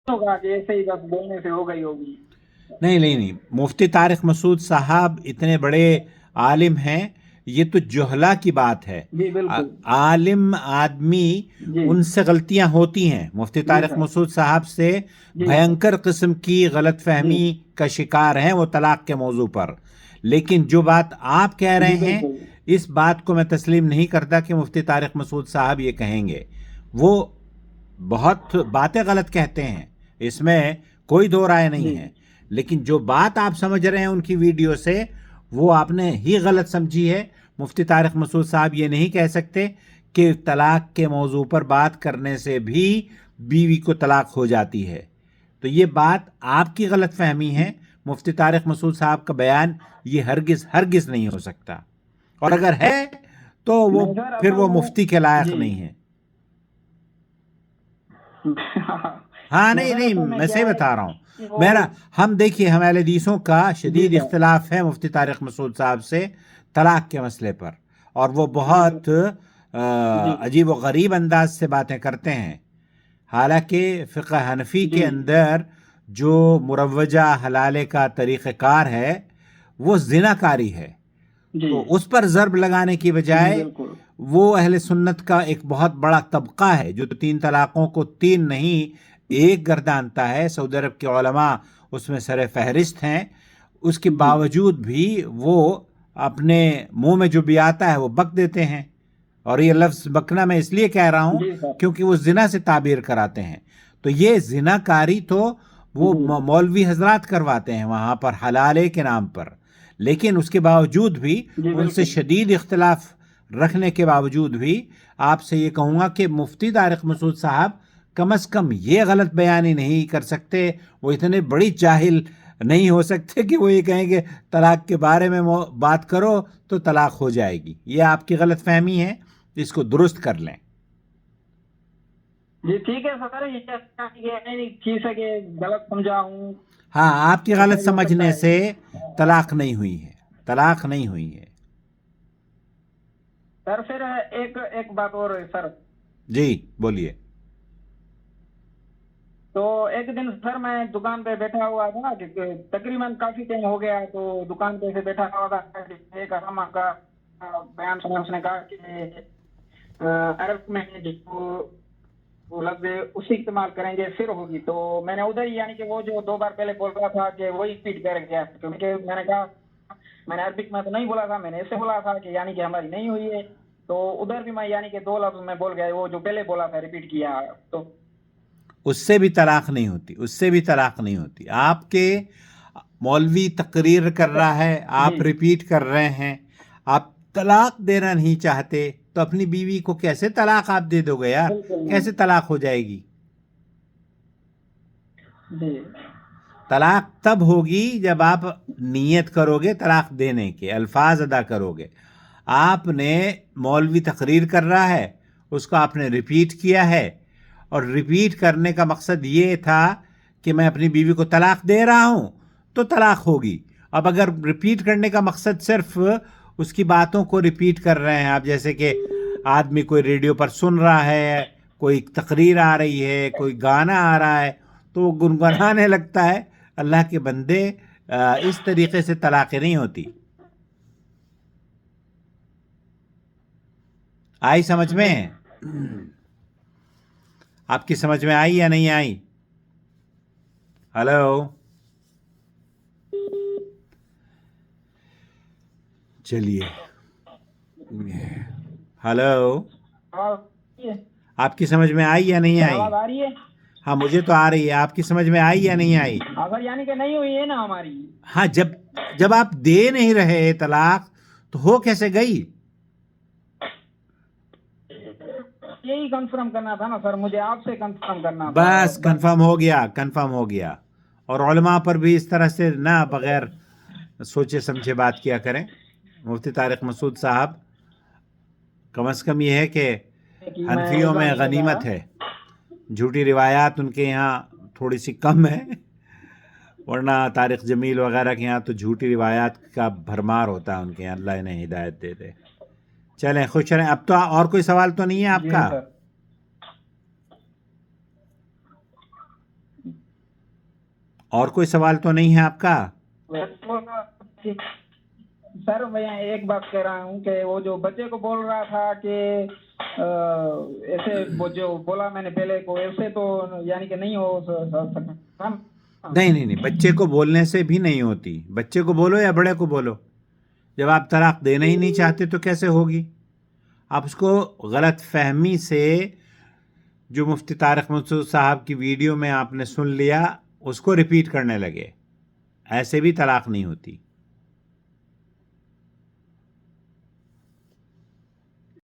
होगा कि ऐसे ही बस बोलने से हो गई होगी। नहीं नहीं नहीं, मुफ्ती तारिक मसूद साहब इतने बड़े आलिम हैं, ये तो जोहला की बात है। जी बिल्कुल। आलिम आदमी, जी उनसे गलतियां होती हैं। मुफ्ती जी तारिक सर। मसूद साहब से जी भयंकर किस्म की गलत जी फहमी का शिकार हैं वो तलाक के मौजू पर। लेकिन जो बात आप कह जी रहे हैं, बिल्कुल। इस बात को मैं तस्लीम नहीं करता कि मुफ्ती तारिक मसूद साहब ये कहेंगे। वो बहुत बातें गलत कहते हैं, इसमें कोई दो राय नहीं जी है। लेकिन जो बात आप समझ रहे हैं उनकी वीडियो से, वो आपने ही गलत समझी है। मुफ्ती तारिक मसूद साहब ये नहीं कह सकते कि तलाक के मौजू पर बात करने से भी बीवी को तलाक हो जाती है। तो ये बात आपकी गलत फहमी है। मुफ्ती तारिक मसूद साहब का बयान ये हरगिज हरगिज नहीं हो सकता, और अगर है तो वो नहीं सर, फिर असल वो में मुफ्ती के लायक जी नहीं है। हाँ, नहीं नहीं सर, नहीं, असल में मैं क्या सही है बता रहा हूँ। कि वो। मेरा हम देखिए, हम अहले हदीसों का जी शदीद सर। इख्तिलाफ है मुफ्ती तारिक मसूद साहब से तलाक के मसले पर, और वो जी बहुत बिल्कुल। जी अजीब व गरीब अंदाज से बातें करते हैं। हालांकि फ़िक़्ह हनफी जी के अंदर जो मुरवजा हलाले का तरीक़ाकार है वो ज़िनाकारी है। जी तो उस पर ज़र्ब लगाने की जी बजाय बिल्कुल। वो अहले सुन्नत का एक बहुत बड़ा तबका है जो तीन तलाक़ों को तीन नहीं एक गर्दानता है। सऊदी अरब के उलमा उसमें सर फहरिस्त हैं। उसके जी बावजूद भी वो अपने मुंह में जो भी आता है वो बक देते हैं। और ये लफ्ज़ बकना मैं इसलिए कह रहा हूँ जी सर। क्योंकि वो जिना से ताबीर कराते हैं। तो ये जिनाकारी तो वो जी मौलवी हजरात करवाते हैं वहाँ पर हलाले के नाम पर। लेकिन उसके बावजूद भी, जी उनसे बिल्कुल। शदीद इख्तिलाफ रखने के बावजूद भी, आपसे ये कहूँगा कि मुफ्ती तारिक मसूद साहब कम अज़ कम ये गलत बयानी नहीं कर सकते। वो इतने बड़ी जाहिल नहीं हो सकते कि वो ये कहेंगे तलाक के बारे में बात करो तो तलाक हो जाएगी। ये आपकी गलत फहमी है, इसको दुरुस्त कर लें। जी ठीक है सर, ये नहीं चीज है कि गलत समझा हूँ। हाँ, आपकी ऐसा गलत भी हो सकता समझने है। से तलाक नहीं हुई है, तलाक नहीं हुई है। सर फिर एक एक बात और है सर। जी बोलिए। तो एक दिन सर मैं दुकान पे बैठा हुआ था कि तकरीबन काफी टाइम हो गया, तो दुकान पे से बैठा हुआ था कि एक अरमा का बयान सुना। उसने कहा कि अरब में जो वो लफ्ज उसी इस्तेमाल करेंगे फिर होगी। तो मैंने उधर ही यानी कि वो जो 2 बार पहले बोल रहा था कि वही रिपीट कर गया, क्योंकि मैंने कहा मैंने अरबिक में तो नहीं बोला था, मैंने ऐसे बोला था कि यानी कि हमारी नहीं हुई है। तो उधर भी मैं यानी कि 2 लफ्ज में बोल गया, वो जो पहले बोला था रिपीट किया। तो उससे भी तलाक नहीं होती, उससे भी तलाक नहीं होती। आपके मौलवी तकरीर कर रहा है, जी आप रिपीट कर रहे हैं, आप तलाक देना नहीं चाहते, तो अपनी बीवी को कैसे तलाक आप दे दोगे यार? बिल्कुल नहीं। कैसे तलाक हो जाएगी? जी तलाक तब होगी जब आप नीयत करोगे तलाक देने के, अल्फाज अदा करोगे। आपने, मौलवी तकरीर कर रहा है, उसको आपने रिपीट किया है, और रिपीट करने का मकसद ये था कि मैं अपनी बीवी को तलाक दे रहा हूं तो तलाक होगी। अब अगर रिपीट करने का मकसद सिर्फ उसकी बातों को रिपीट कर रहे हैं आप, जैसे कि आदमी कोई रेडियो पर सुन रहा है, कोई तकरीर आ रही है, कोई गाना आ रहा है, तो वो गुनगुनाने लगता है। अल्लाह के बंदे, इस तरीके से तलाक़ें नहीं होती। आई समझ में? आपकी समझ में आई या नहीं आई? हेलो? चलिए। हेलो? आवाज ये आपकी समझ में आई या नहीं सर, आई? आवाज आ रही है? हाँ, मुझे तो आ रही है। आपकी समझ में आई या नहीं आई? हाँ सर, यानी कि नहीं हुई है ना हमारी। हाँ, जब जब आप दे नहीं रहे तलाक, तो हो कैसे गई? यही कंफर्म करना था ना सर, मुझे आपसे कंफर्म करना था बस बस। कंफर्म हो गया, कंफर्म हो गया। और उलमा पर भी इस तरह से ना बगैर सोचे समझे बात किया करें। मुफ्ती तारिक मसूद साहब, कम अज़ कम ये है कि कि मैं हनफियों ऐसा में नहीं बता गनीमत रहा। है, झूठी रिवायात उनके यहाँ थोड़ी सी कम है, वरना तारिक जमील वगैरह के यहाँ तो झूठी रिवायात का भरमार होता है उनके यहाँ। अल्लाह इन्हें हिदायत दे दे। चलें, खुश रहें। अब तो और कोई सवाल तो नहीं है जी आपका? सर। اور کوئی سوال تو نہیں ہے آپ کا؟ سر میں ایک بات کہہ رہا ہوں کہ وہ جو بچے کو بول رہا تھا کہ ایسے وہ جو بولا میں نے پہلے کو ایسے تو یعنی کہ نہیں ہو سکتا. نہیں، بچے کو بولنے سے بھی نہیں ہوتی. بچے کو بولو یا بڑے کو بولو. جب آپ طلاق دینا ہی نہیں چاہتے تو کیسے ہوگی؟ آپ اس کو غلط فہمی سے، جو مفتی طارق منصور صاحب کی ویڈیو میں آپ نے سن لیا، اس کو ریپیٹ کرنے لگے. ایسے بھی طلاق نہیں ہوتی.